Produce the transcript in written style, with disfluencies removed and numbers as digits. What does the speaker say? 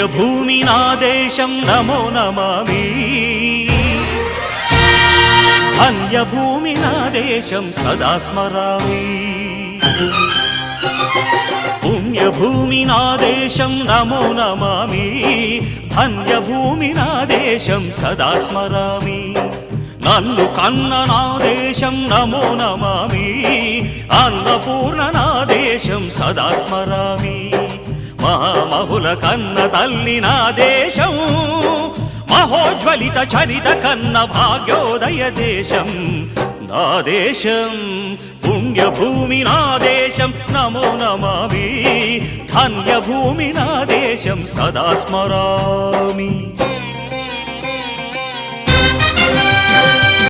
పుణ్యభూమి నా దేశం నమో నమామి ధన్యభూమి నా దేశం సదా స్మరామి పుణ్యభూమి నా దేశం నమో నమామి ధన్యభూమి నా దేశం సదా స్మరామి నన్ను కన్న నా దేశం నమో నమామి అన్నపూర్ణ నా దేశం సదా స్మరామి మహామహుల కన్న తల్లి నా దేశం మహోజ్వలిత చరిత కన్న భాగ్యోదయ దేశం నా దేశం పుణ్యభూమి నా దేశం నమో నమామి ధన్యభూమి నా దేశం సదా స్మరామి